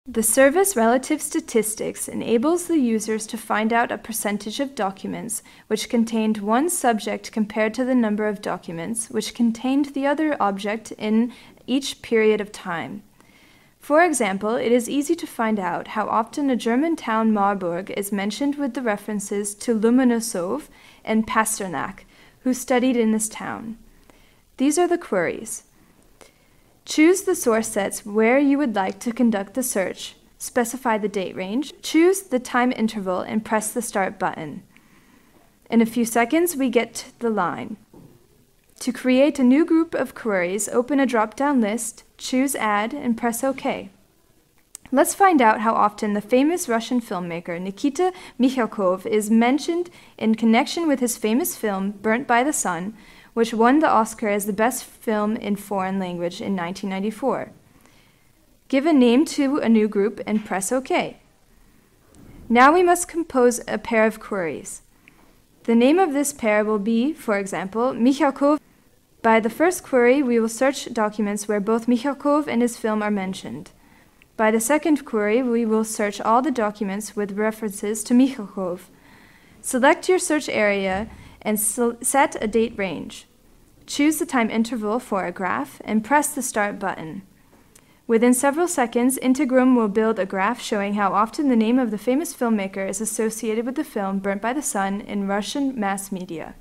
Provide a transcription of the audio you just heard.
The service relative statistics enables the users to find out a percentage of documents which contained one subject compared to the number of documents which contained the other object in each period of time. For example, it is easy to find out how often a German town Marburg is mentioned with the references to Lomonosov and Pasternak, who studied in this town. These are the queries. Choose the source sets where you would like to conduct the search, specify the date range, choose the time interval, and press the Start button. In a few seconds, we get to the line. To create a new group of queries, open a drop-down list, choose Add, and press OK. Let's find out how often the famous Russian filmmaker Nikita Mikhalkov is mentioned in connection with his famous film Burnt by the Sun, which won the Oscar as the best film in foreign language in 1994. Give a name to a new group and press OK. Now we must compose a pair of queries. The name of this pair will be, for example, Mikhalkov. By the first query, we will search documents where both Mikhalkov and his film are mentioned. By the second query, we will search all the documents with references to Mikhalkov. Select your search area and set a date range. Choose the time interval for a graph and press the Start button. Within several seconds, Integrum will build a graph showing how often the name of the famous filmmaker is associated with the film Burnt by the Sun in Russian mass media.